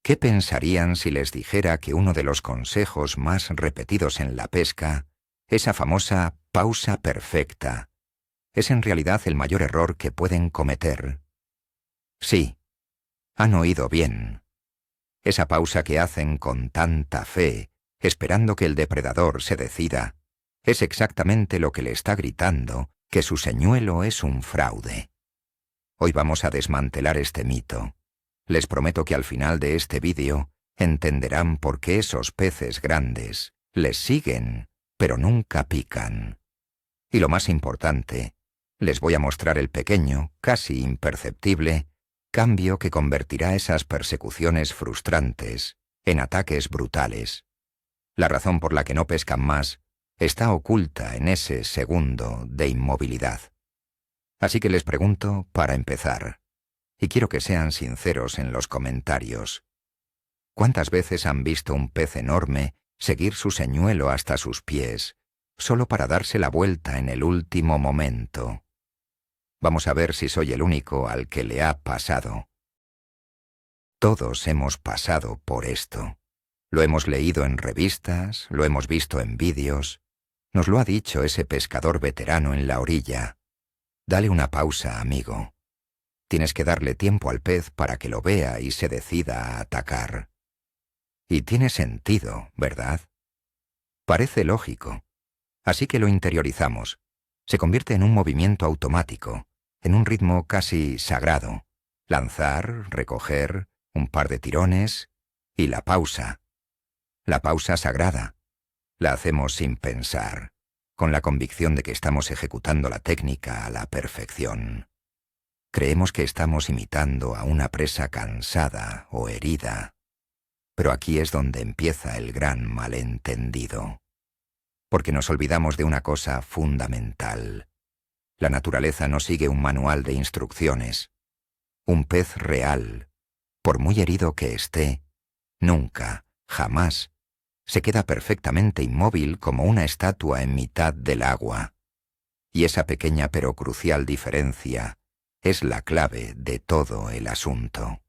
¿Qué pensarían si les dijera que uno de los consejos más repetidos en la pesca, esa famosa pausa perfecta, es en realidad el mayor error que pueden cometer? Sí, han oído bien. Esa pausa que hacen con tanta fe, esperando que el depredador se decida, es exactamente lo que le está gritando que su señuelo es un fraude. Hoy vamos a desmantelar este mito. Les prometo que al final de este vídeo entenderán por qué esos peces grandes les siguen, pero nunca pican. Y lo más importante, les voy a mostrar el pequeño, casi imperceptible, cambio que convertirá esas persecuciones frustrantes en ataques brutales. La razón por la que no pescan más está oculta en ese segundo de inmovilidad. Así que les pregunto para empezar, y quiero que sean sinceros en los comentarios. ¿Cuántas veces han visto un pez enorme seguir su señuelo hasta sus pies, solo para darse la vuelta en el último momento? Vamos a ver si soy el único al que le ha pasado. Todos hemos pasado por esto. Lo hemos leído en revistas, lo hemos visto en vídeos. Nos lo ha dicho ese pescador veterano en la orilla. Dale una pausa, amigo. Tienes que darle tiempo al pez para que lo vea y se decida a atacar. Y tiene sentido, ¿verdad? Parece lógico. Así que lo interiorizamos. Se convierte en un movimiento automático, en un ritmo casi sagrado. Lanzar, recoger, un par de tirones y la pausa. La pausa sagrada. La hacemos sin pensar, con la convicción de que estamos ejecutando la técnica a la perfección. Creemos que estamos imitando a una presa cansada o herida. Pero aquí es donde empieza el gran malentendido. Porque nos olvidamos de una cosa fundamental. La naturaleza no sigue un manual de instrucciones. Un pez real, por muy herido que esté, nunca, jamás, se queda perfectamente inmóvil como una estatua en mitad del agua. Y esa pequeña pero crucial diferencia es la clave de todo el asunto.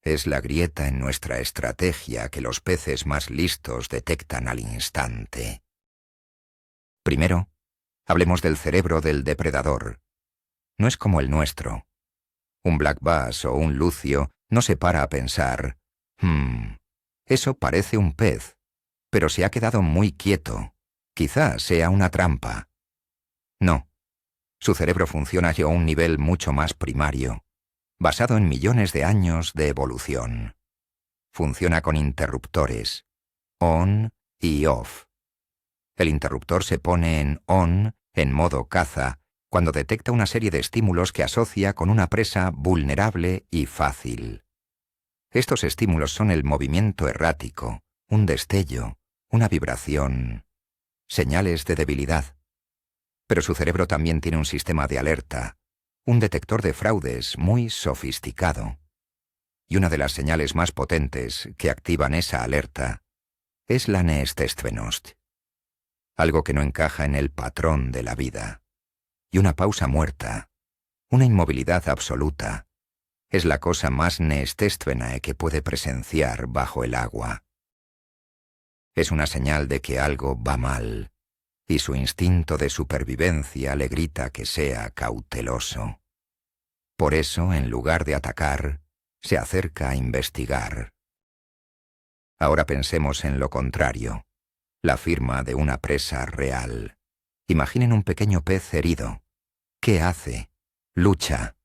Es la grieta en nuestra estrategia que los peces más listos detectan al instante. Primero, hablemos del cerebro del depredador. No es como el nuestro. Un black bass o un lucio no se para a pensar, eso parece un pez, pero se ha quedado muy quieto. Quizá sea una trampa. No. Su cerebro funciona a un nivel mucho más primario, basado en millones de años de evolución. Funciona con interruptores, on y off. El interruptor se pone en on, en modo caza, cuando detecta una serie de estímulos que asocia con una presa vulnerable y fácil. Estos estímulos son el movimiento errático, un destello, una vibración, señales de debilidad. Pero su cerebro también tiene un sistema de alerta, un detector de fraudes muy sofisticado. Y una de las señales más potentes que activan esa alerta es la Neestestvenost, algo que no encaja en el patrón de la vida. Y una pausa muerta, una inmovilidad absoluta, es la cosa más Neestestvenae que puede presenciar bajo el agua. Es una señal de que algo va mal, y su instinto de supervivencia le grita que sea cauteloso. Por eso, en lugar de atacar, se acerca a investigar. Ahora pensemos en lo contrario, la firma de una presa real. Imaginen un pequeño pez herido. ¿Qué hace? Lucha.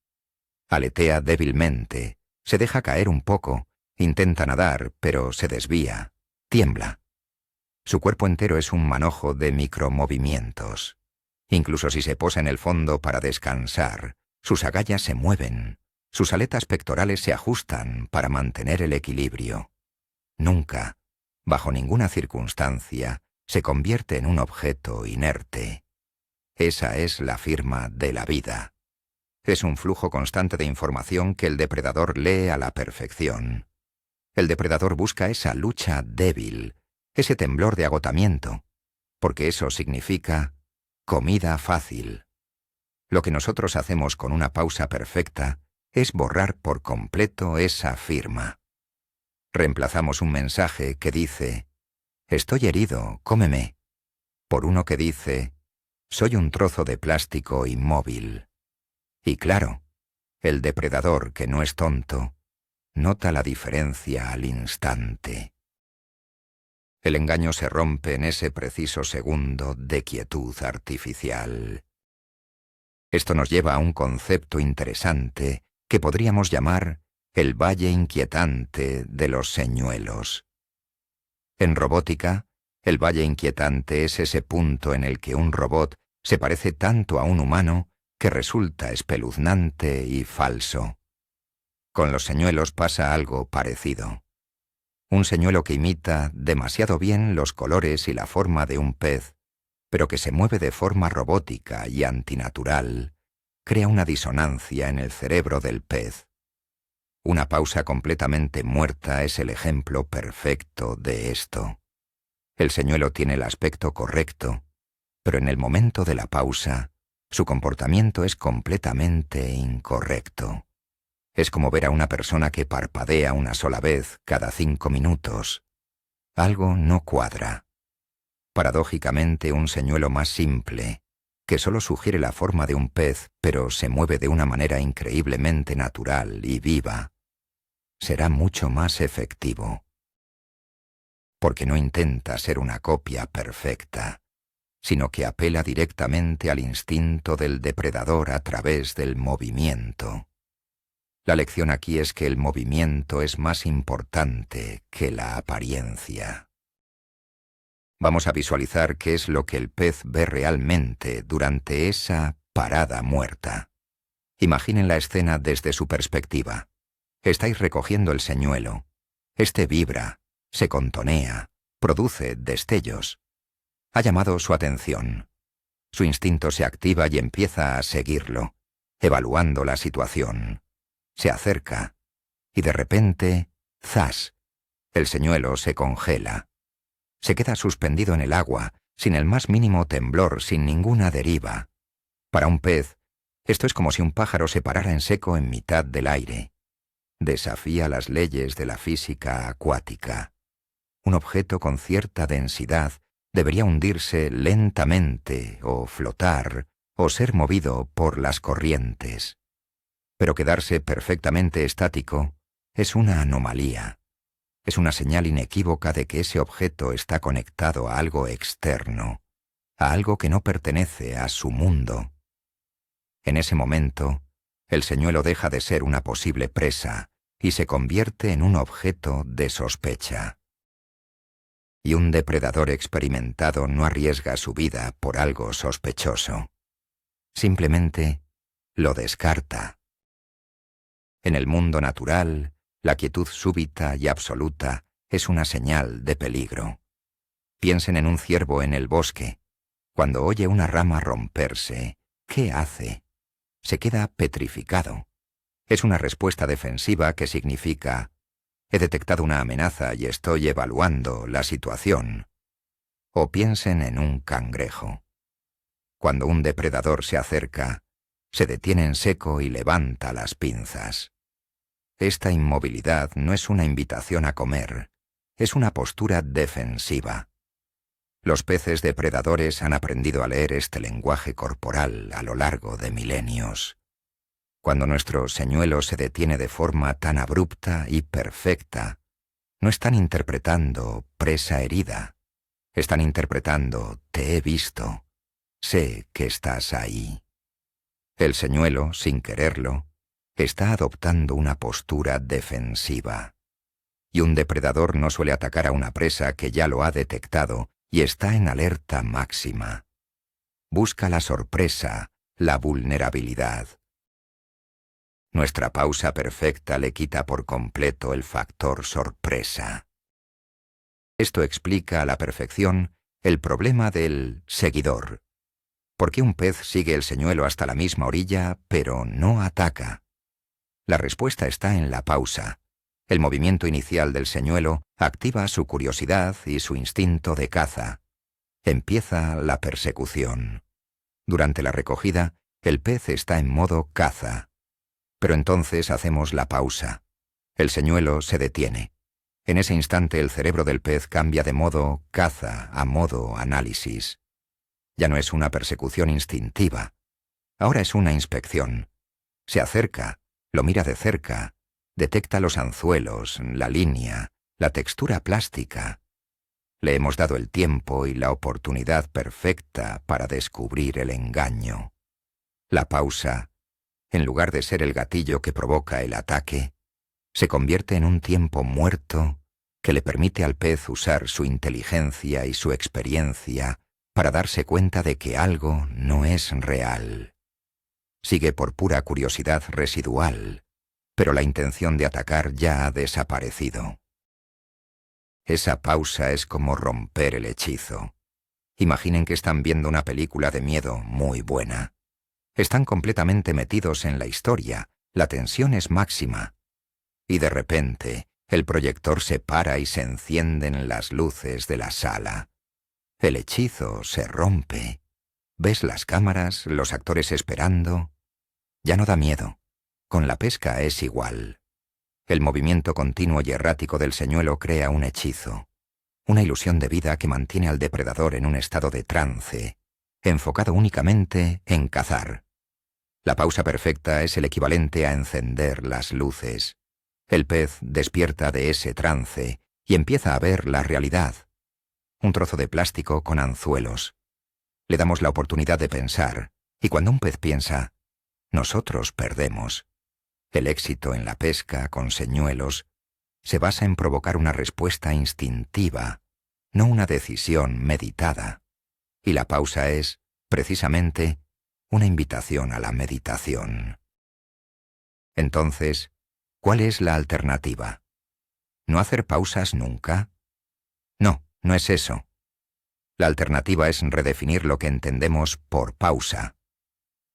Aletea débilmente, se deja caer un poco, intenta nadar, pero se desvía, tiembla. Su cuerpo entero es un manojo de micromovimientos. Incluso si se posa en el fondo para descansar, sus agallas se mueven, sus aletas pectorales se ajustan para mantener el equilibrio. Nunca, bajo ninguna circunstancia, se convierte en un objeto inerte. Esa es la firma de la vida. Es un flujo constante de información que el depredador lee a la perfección. El depredador busca esa lucha débil, ese temblor de agotamiento, porque eso significa comida fácil. Lo que nosotros hacemos con una pausa perfecta es borrar por completo esa firma. Reemplazamos un mensaje que dice «Estoy herido, cómeme», por uno que dice «Soy un trozo de plástico inmóvil». Y claro, el depredador, que no es tonto, nota la diferencia al instante. El engaño se rompe en ese preciso segundo de quietud artificial. Esto nos lleva a un concepto interesante que podríamos llamar el valle inquietante de los señuelos. En robótica, el valle inquietante es ese punto en el que un robot se parece tanto a un humano que resulta espeluznante y falso. Con los señuelos pasa algo parecido. Un señuelo que imita demasiado bien los colores y la forma de un pez, pero que se mueve de forma robótica y antinatural, crea una disonancia en el cerebro del pez. Una pausa completamente muerta es el ejemplo perfecto de esto. El señuelo tiene el aspecto correcto, pero en el momento de la pausa, su comportamiento es completamente incorrecto. Es como ver a una persona que parpadea una sola vez cada 5 minutos. Algo no cuadra. Paradójicamente, un señuelo más simple, que solo sugiere la forma de un pez, pero se mueve de una manera increíblemente natural y viva, será mucho más efectivo. Porque no intenta ser una copia perfecta, sino que apela directamente al instinto del depredador a través del movimiento. La lección aquí es que el movimiento es más importante que la apariencia. Vamos a visualizar qué es lo que el pez ve realmente durante esa parada muerta. Imaginen la escena desde su perspectiva. Estáis recogiendo el señuelo. Este vibra, se contonea, produce destellos. Ha llamado su atención. Su instinto se activa y empieza a seguirlo, evaluando la situación. Se acerca, y de repente, ¡zas!, el señuelo se congela. Se queda suspendido en el agua, sin el más mínimo temblor, sin ninguna deriva. Para un pez, esto es como si un pájaro se parara en seco en mitad del aire. Desafía las leyes de la física acuática. Un objeto con cierta densidad debería hundirse lentamente, o flotar, o ser movido por las corrientes. Pero quedarse perfectamente estático es una anomalía. Es una señal inequívoca de que ese objeto está conectado a algo externo, a algo que no pertenece a su mundo. En ese momento, el señuelo deja de ser una posible presa y se convierte en un objeto de sospecha. Y un depredador experimentado no arriesga su vida por algo sospechoso. Simplemente lo descarta. En el mundo natural, la quietud súbita y absoluta es una señal de peligro. Piensen en un ciervo en el bosque. Cuando oye una rama romperse, ¿qué hace? Se queda petrificado. Es una respuesta defensiva que significa «he detectado una amenaza y estoy evaluando la situación». O piensen en un cangrejo. Cuando un depredador se acerca, se detiene en seco y levanta las pinzas. Esta inmovilidad no es una invitación a comer, es una postura defensiva. Los peces depredadores han aprendido a leer este lenguaje corporal a lo largo de milenios. Cuando nuestro señuelo se detiene de forma tan abrupta y perfecta, no están interpretando presa herida, están interpretando te he visto, sé que estás ahí. El señuelo, sin quererlo, está adoptando una postura defensiva. Y un depredador no suele atacar a una presa que ya lo ha detectado y está en alerta máxima. Busca la sorpresa, la vulnerabilidad. Nuestra pausa perfecta le quita por completo el factor sorpresa. Esto explica a la perfección el problema del seguidor. ¿Por qué un pez sigue el señuelo hasta la misma orilla, pero no ataca? La respuesta está en la pausa. El movimiento inicial del señuelo activa su curiosidad y su instinto de caza. Empieza la persecución. Durante la recogida, el pez está en modo caza. Pero entonces hacemos la pausa. El señuelo se detiene. En ese instante el cerebro del pez cambia de modo caza a modo análisis. Ya no es una persecución instintiva. Ahora es una inspección. Se acerca, lo mira de cerca, detecta los anzuelos, la línea, la textura plástica. Le hemos dado el tiempo y la oportunidad perfecta para descubrir el engaño. La pausa, en lugar de ser el gatillo que provoca el ataque, se convierte en un tiempo muerto que le permite al pez usar su inteligencia y su experiencia para darse cuenta de que algo no es real. Sigue por pura curiosidad residual, pero la intención de atacar ya ha desaparecido. Esa pausa es como romper el hechizo. Imaginen que están viendo una película de miedo muy buena. Están completamente metidos en la historia, la tensión es máxima. Y de repente, el proyector se para y se encienden las luces de la sala. El hechizo se rompe. Ves las cámaras, los actores esperando. Ya no da miedo. Con la pesca es igual. El movimiento continuo y errático del señuelo crea un hechizo, una ilusión de vida que mantiene al depredador en un estado de trance, enfocado únicamente en cazar. La pausa perfecta es el equivalente a encender las luces. El pez despierta de ese trance y empieza a ver la realidad. Un trozo de plástico con anzuelos. Le damos la oportunidad de pensar, y cuando un pez piensa, nosotros perdemos. El éxito en la pesca con señuelos se basa en provocar una respuesta instintiva, no una decisión meditada. Y la pausa es, precisamente, una invitación a la meditación. Entonces, ¿cuál es la alternativa? ¿No hacer pausas nunca? No, no es eso. La alternativa es redefinir lo que entendemos por pausa.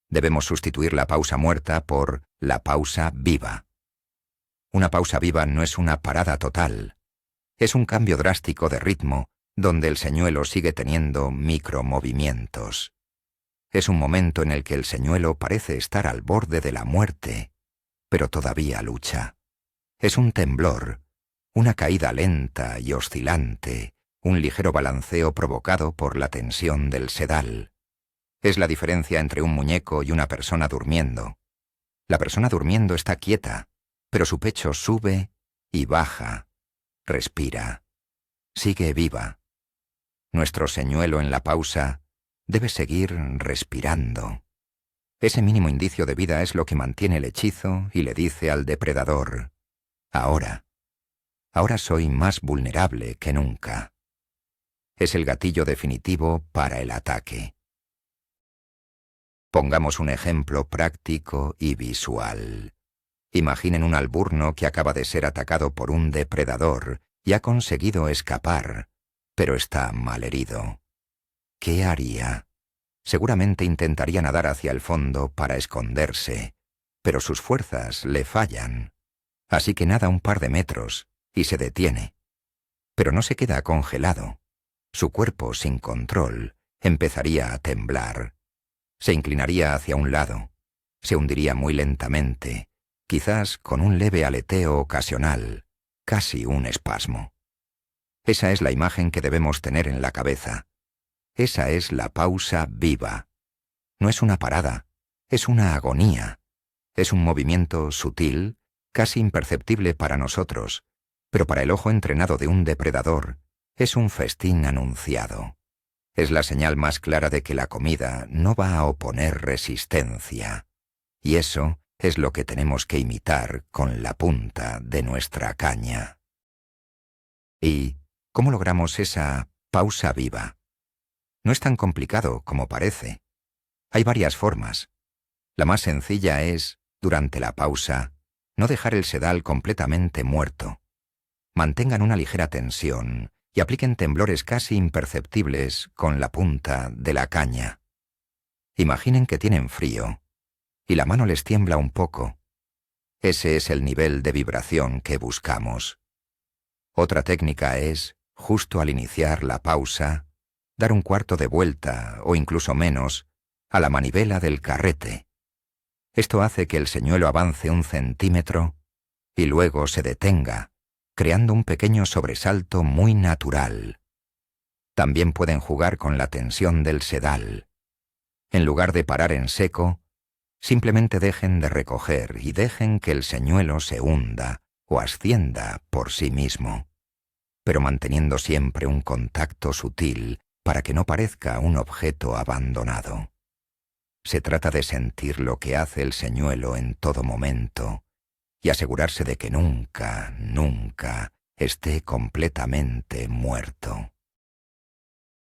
Debemos sustituir la pausa muerta por la pausa viva. Una pausa viva no es una parada total. Es un cambio drástico de ritmo donde el señuelo sigue teniendo micromovimientos. Es un momento en el que el señuelo parece estar al borde de la muerte, pero todavía lucha. Es un temblor, una caída lenta y oscilante, un ligero balanceo provocado por la tensión del sedal. Es la diferencia entre un muñeco y una persona durmiendo. La persona durmiendo está quieta, pero su pecho sube y baja, respira, sigue viva. Nuestro señuelo en la pausa debe seguir respirando. Ese mínimo indicio de vida es lo que mantiene el hechizo y le dice al depredador, ahora soy más vulnerable que nunca. Es el gatillo definitivo para el ataque. Pongamos un ejemplo práctico y visual. Imaginen un alburno que acaba de ser atacado por un depredador y ha conseguido escapar, pero está malherido. ¿Qué haría? Seguramente intentaría nadar hacia el fondo para esconderse, pero sus fuerzas le fallan. Así que nada un par de metros y se detiene. Pero no se queda congelado. Su cuerpo, sin control, empezaría a temblar. Se inclinaría hacia un lado, se hundiría muy lentamente, quizás con un leve aleteo ocasional, casi un espasmo. Esa es la imagen que debemos tener en la cabeza. Esa es la pausa viva. No es una parada, es una agonía. Es un movimiento sutil, casi imperceptible para nosotros, pero para el ojo entrenado de un depredador es un festín anunciado. Es la señal más clara de que la comida no va a oponer resistencia. Y eso es lo que tenemos que imitar con la punta de nuestra caña. ¿Y cómo logramos esa pausa viva? No es tan complicado como parece. Hay varias formas. La más sencilla es, durante la pausa, no dejar el sedal completamente muerto. Mantengan una ligera tensión y apliquen temblores casi imperceptibles con la punta de la caña. Imaginen que tienen frío y la mano les tiembla un poco. Ese es el nivel de vibración que buscamos. Otra técnica es, justo al iniciar la pausa, dar un cuarto de vuelta, o incluso menos, a la manivela del carrete. Esto hace que el señuelo avance 1 centímetro y luego se detenga, creando un pequeño sobresalto muy natural. También pueden jugar con la tensión del sedal. En lugar de parar en seco, simplemente dejen de recoger y dejen que el señuelo se hunda o ascienda por sí mismo, pero manteniendo siempre un contacto sutil para que no parezca un objeto abandonado. Se trata de sentir lo que hace el señuelo en todo momento y asegurarse de que nunca, nunca esté completamente muerto.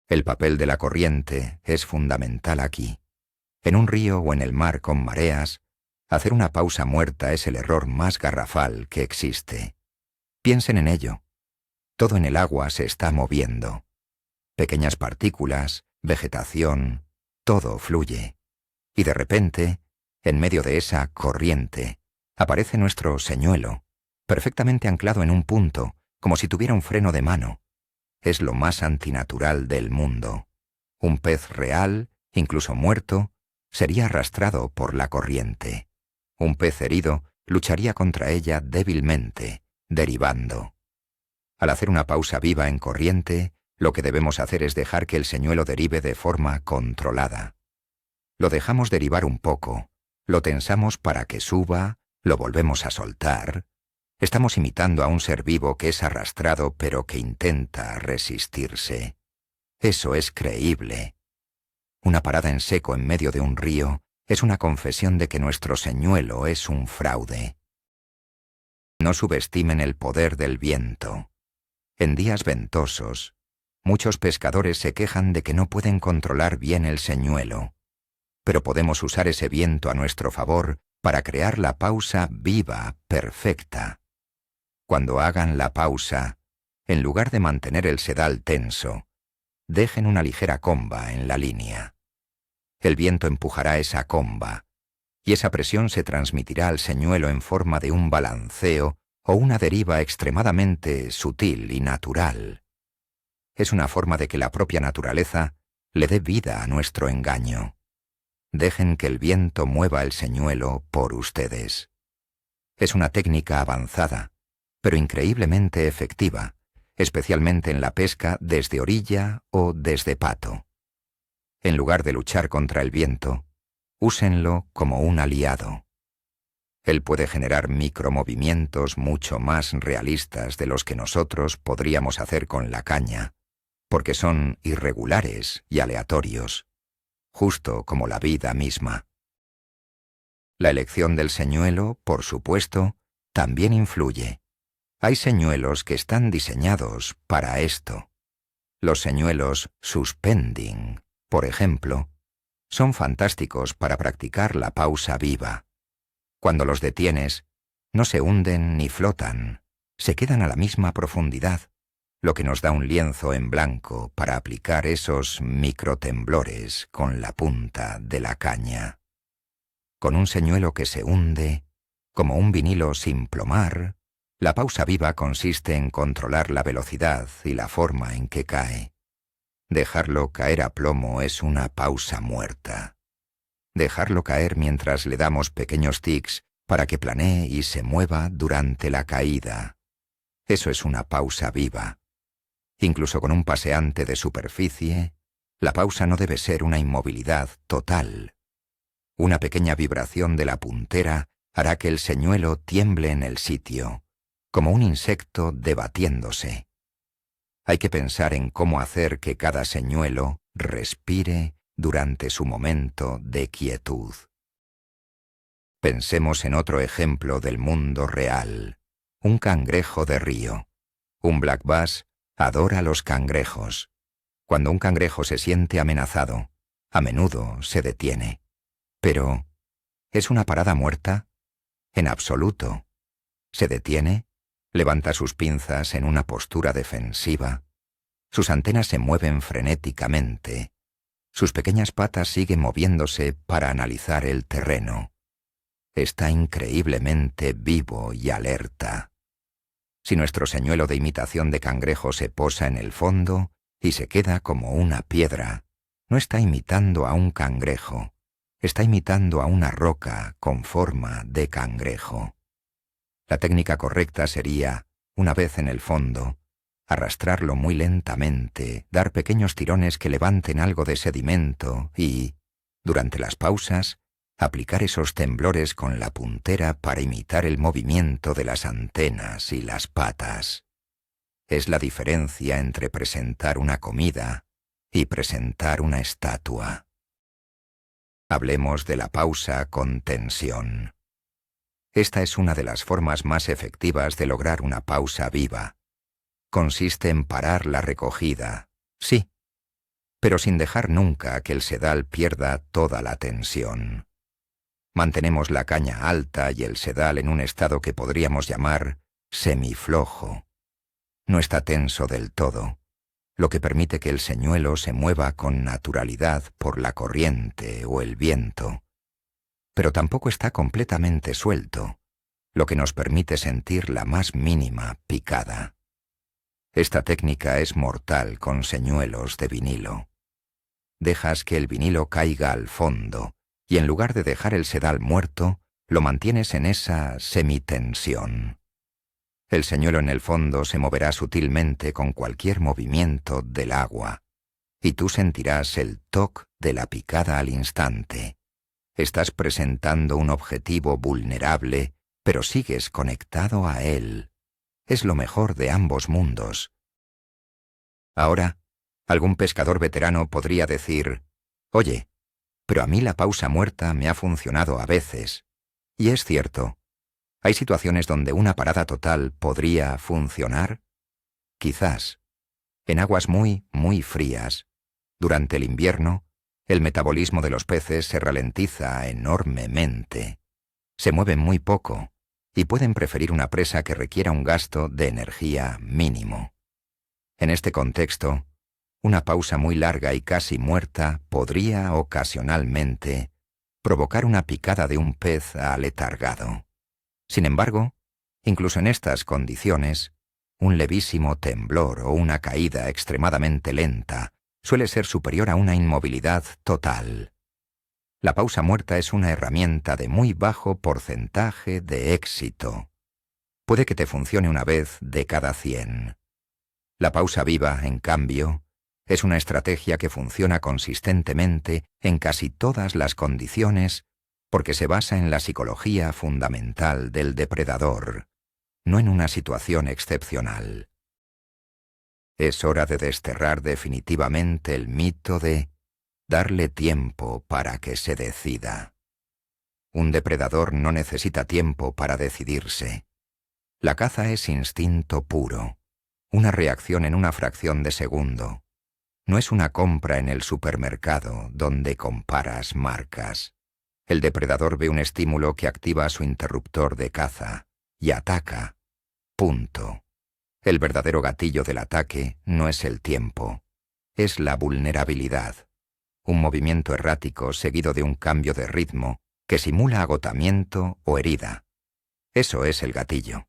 El papel de la corriente es fundamental aquí. En un río o en el mar con mareas, hacer una pausa muerta es el error más garrafal que existe. Piensen en ello. Todo en el agua se está moviendo. Pequeñas partículas, vegetación, todo fluye. Y de repente, en medio de esa corriente, aparece nuestro señuelo, perfectamente anclado en un punto, como si tuviera un freno de mano. Es lo más antinatural del mundo. Un pez real, incluso muerto, sería arrastrado por la corriente. Un pez herido lucharía contra ella débilmente, derivando. Al hacer una pausa viva en corriente, lo que debemos hacer es dejar que el señuelo derive de forma controlada. Lo dejamos derivar un poco, lo tensamos para que suba, lo volvemos a soltar. Estamos imitando a un ser vivo que es arrastrado pero que intenta resistirse. Eso es creíble. Una parada en seco en medio de un río es una confesión de que nuestro señuelo es un fraude. No subestimen el poder del viento. En días ventosos, muchos pescadores se quejan de que no pueden controlar bien el señuelo, pero podemos usar ese viento a nuestro favor para crear la pausa viva, perfecta. Cuando hagan la pausa, en lugar de mantener el sedal tenso, dejen una ligera comba en la línea. El viento empujará esa comba, y esa presión se transmitirá al señuelo en forma de un balanceo o una deriva extremadamente sutil y natural. Es una forma de que la propia naturaleza le dé vida a nuestro engaño. Dejen que el viento mueva el señuelo por ustedes. Es una técnica avanzada, pero increíblemente efectiva, especialmente en la pesca desde orilla o desde pato. En lugar de luchar contra el viento, úsenlo como un aliado. Él puede generar micromovimientos mucho más realistas de los que nosotros podríamos hacer con la caña, porque son irregulares y aleatorios, justo como la vida misma. La elección del señuelo, por supuesto, también influye. Hay señuelos que están diseñados para esto. Los señuelos suspending, por ejemplo, son fantásticos para practicar la pausa viva. Cuando los detienes, no se hunden ni flotan, se quedan a la misma profundidad, lo que nos da un lienzo en blanco para aplicar esos microtemblores con la punta de la caña. Con un señuelo que se hunde, como un vinilo sin plomar, la pausa viva consiste en controlar la velocidad y la forma en que cae. Dejarlo caer a plomo es una pausa muerta. Dejarlo caer mientras le damos pequeños tics para que planee y se mueva durante la caída. Eso es una pausa viva. Incluso con un paseante de superficie, la pausa no debe ser una inmovilidad total. Una pequeña vibración de la puntera hará que el señuelo tiemble en el sitio, como un insecto debatiéndose. Hay que pensar en cómo hacer que cada señuelo respire durante su momento de quietud. Pensemos en otro ejemplo del mundo real. Un cangrejo de río. Un black bass adora los cangrejos. Cuando un cangrejo se siente amenazado, a menudo se detiene. Pero, ¿es una parada muerta? En absoluto. Se detiene, levanta sus pinzas en una postura defensiva. Sus antenas se mueven frenéticamente. Sus pequeñas patas siguen moviéndose para analizar el terreno. Está increíblemente vivo y alerta. Si nuestro señuelo de imitación de cangrejo se posa en el fondo y se queda como una piedra, no está imitando a un cangrejo, está imitando a una roca con forma de cangrejo. La técnica correcta sería Una vez en el fondo, arrastrarlo muy lentamente, dar pequeños tirones que levanten algo de sedimento y, durante las pausas, aplicar esos temblores con la puntera para imitar el movimiento de las antenas y las patas. Es la diferencia entre presentar una comida y presentar una estatua. Hablemos de la pausa con tensión. Esta es una de las formas más efectivas de lograr una pausa viva. Consiste en parar la recogida, sí, pero sin dejar nunca que el sedal pierda toda la tensión. Mantenemos la caña alta y el sedal en un estado que podríamos llamar semiflojo. No está tenso del todo, lo que permite que el señuelo se mueva con naturalidad por la corriente o el viento. Pero tampoco está completamente suelto, lo que nos permite sentir la más mínima picada. Esta técnica es mortal con señuelos de vinilo. Dejas que el vinilo caiga al fondo y en lugar de dejar el sedal muerto, lo mantienes en esa semitensión. El señuelo en el fondo se moverá sutilmente con cualquier movimiento del agua, y tú sentirás el toque de la picada al instante. Estás presentando un objetivo vulnerable, pero sigues conectado a él. Es lo mejor de ambos mundos. Ahora, algún pescador veterano podría decir, «Oye, pero a mí la pausa muerta me ha funcionado a veces». Y es cierto. ¿Hay situaciones donde una parada total podría funcionar? Quizás. En aguas muy, muy frías. Durante el invierno, el metabolismo de los peces se ralentiza enormemente. Se mueven muy poco y pueden preferir una presa que requiera un gasto de energía mínimo. En este contexto, una pausa muy larga y casi muerta podría ocasionalmente provocar una picada de un pez aletargado. Sin embargo, incluso en estas condiciones, un levísimo temblor o una caída extremadamente lenta suele ser superior a una inmovilidad total. La pausa muerta es una herramienta de muy bajo porcentaje de éxito. Puede que te funcione una vez de cada 100. La pausa viva, en cambio, es una estrategia que funciona consistentemente en casi todas las condiciones porque se basa en la psicología fundamental del depredador, no en una situación excepcional. Es hora de desterrar definitivamente el mito de darle tiempo para que se decida. Un depredador no necesita tiempo para decidirse. La caza es instinto puro, una reacción en una fracción de segundo. No es una compra en el supermercado donde comparas marcas. El depredador ve un estímulo que activa su interruptor de caza y ataca. Punto. El verdadero gatillo del ataque no es el tiempo, es la vulnerabilidad. Un movimiento errático seguido de un cambio de ritmo que simula agotamiento o herida. Eso es el gatillo.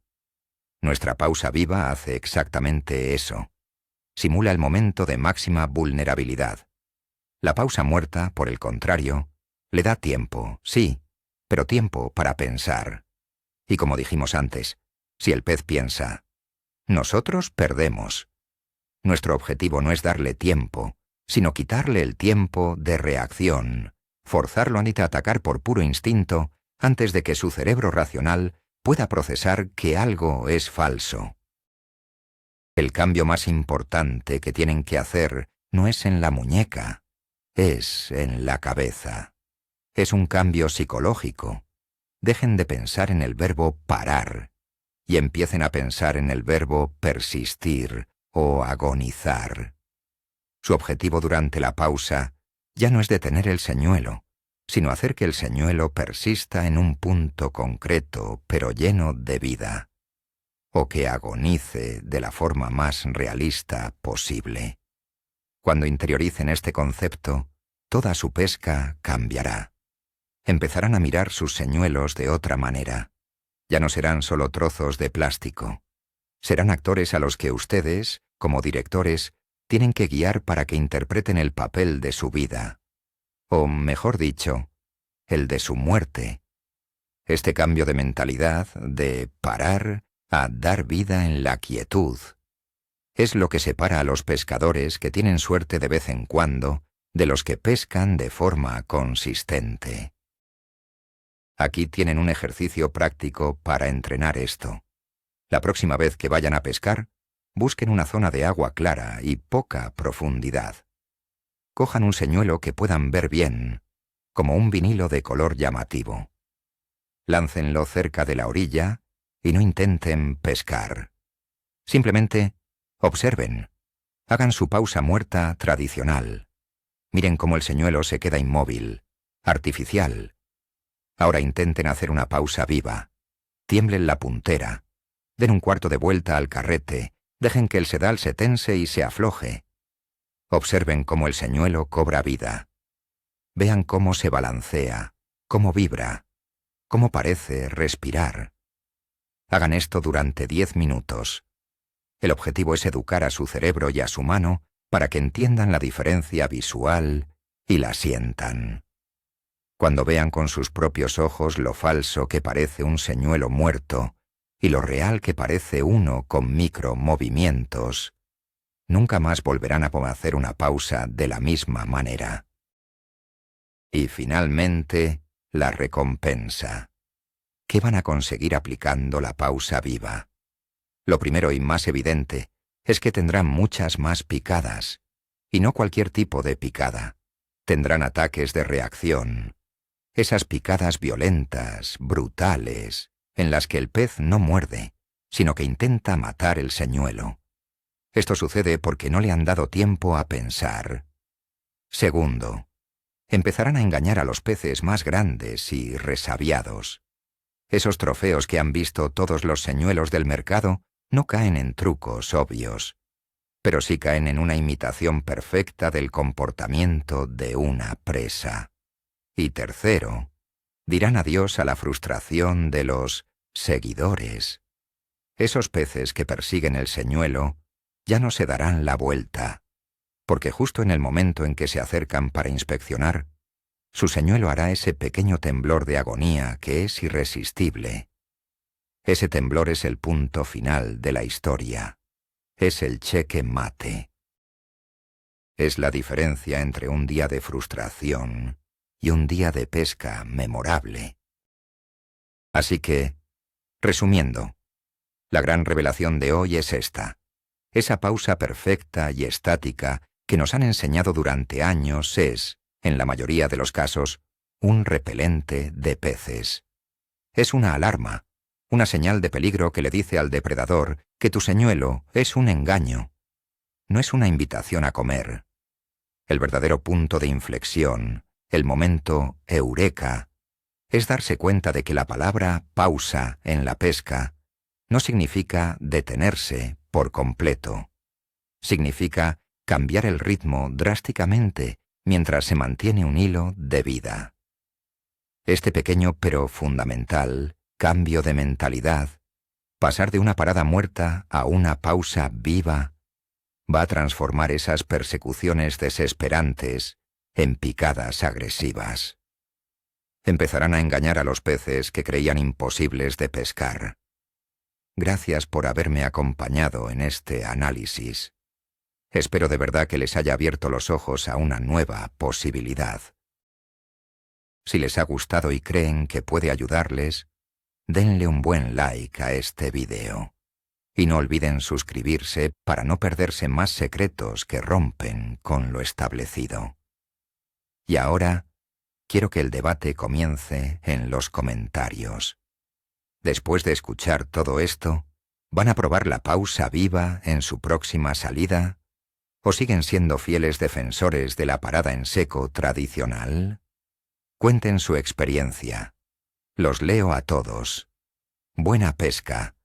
Nuestra pausa viva hace exactamente eso. Simula el momento de máxima vulnerabilidad. La pausa muerta, por el contrario, le da tiempo, sí, pero tiempo para pensar. Y como dijimos antes, si el pez piensa, nosotros perdemos. Nuestro objetivo no es darle tiempo, sino quitarle el tiempo de reacción, forzarlo a atacar por puro instinto antes de que su cerebro racional pueda procesar que algo es falso. El cambio más importante que tienen que hacer no es en la muñeca, es en la cabeza. Es un cambio psicológico. Dejen de pensar en el verbo parar y empiecen a pensar en el verbo persistir o agonizar. Su objetivo durante la pausa ya no es detener el señuelo, sino hacer que el señuelo persista en un punto concreto pero lleno de vida, o que agonice de la forma más realista posible. Cuando interioricen este concepto, toda su pesca cambiará. Empezarán a mirar sus señuelos de otra manera. Ya no serán solo trozos de plástico. Serán actores a los que ustedes, como directores, tienen que guiar para que interpreten el papel de su vida. O, mejor dicho, el de su muerte. Este cambio de mentalidad, de parar, a dar vida en la quietud. Es lo que separa a los pescadores que tienen suerte de vez en cuando de los que pescan de forma consistente. Aquí tienen un ejercicio práctico para entrenar esto. La próxima vez que vayan a pescar, busquen una zona de agua clara y poca profundidad. Cojan un señuelo que puedan ver bien, como un vinilo de color llamativo. Láncenlo cerca de la orilla y no intenten pescar. Simplemente observen, hagan su pausa muerta tradicional. Miren cómo el señuelo se queda inmóvil, artificial. Ahora intenten hacer una pausa viva. Tiemblen la puntera. Den un cuarto de vuelta al carrete. Dejen que el sedal se tense y se afloje. Observen cómo el señuelo cobra vida. Vean cómo se balancea, cómo vibra, cómo parece respirar. Hagan esto durante 10 minutos. El objetivo es educar a su cerebro y a su mano para que entiendan la diferencia visual y la sientan. Cuando vean con sus propios ojos lo falso que parece un señuelo muerto y lo real que parece uno con micromovimientos, nunca más volverán a hacer una pausa de la misma manera. Y finalmente, la recompensa. ¿Qué van a conseguir aplicando la pausa viva? Lo primero y más evidente es que tendrán muchas más picadas, y no cualquier tipo de picada. Tendrán ataques de reacción. Esas picadas violentas, brutales, en las que el pez no muerde, sino que intenta matar el señuelo. Esto sucede porque no le han dado tiempo a pensar. Segundo, empezarán a engañar a los peces más grandes y resabiados. Esos trofeos que han visto todos los señuelos del mercado no caen en trucos obvios, pero sí caen en una imitación perfecta del comportamiento de una presa. Y tercero, dirán adiós a la frustración de los seguidores. Esos peces que persiguen el señuelo ya no se darán la vuelta, porque justo en el momento en que se acercan para inspeccionar, su señuelo hará ese pequeño temblor de agonía que es irresistible. Ese temblor es el punto final de la historia. Es el cheque mate. Es la diferencia entre un día de frustración y un día de pesca memorable. Así que, resumiendo, la gran revelación de hoy es esta. Esa pausa perfecta y estática que nos han enseñado durante años es, en la mayoría de los casos, un repelente de peces. Es una alarma, una señal de peligro que le dice al depredador que tu señuelo es un engaño. No es una invitación a comer. El verdadero punto de inflexión, el momento eureka, es darse cuenta de que la palabra pausa en la pesca no significa detenerse por completo. Significa cambiar el ritmo drásticamente mientras se mantiene un hilo de vida. Este pequeño pero fundamental cambio de mentalidad, pasar de una parada muerta a una pausa viva, va a transformar esas persecuciones desesperantes en picadas agresivas. Empezarán a engañar a los peces que creían imposibles de pescar. Gracias por haberme acompañado en este análisis. Espero de verdad que les haya abierto los ojos a una nueva posibilidad. Si les ha gustado y creen que puede ayudarles, denle un buen like a este video. Y no olviden suscribirse para no perderse más secretos que rompen con lo establecido. Y ahora, quiero que el debate comience en los comentarios. Después de escuchar todo esto, ¿van a probar la pausa viva en su próxima salida? ¿O siguen siendo fieles defensores de la parada en seco tradicional? Cuenten su experiencia. Los leo a todos. Buena pesca.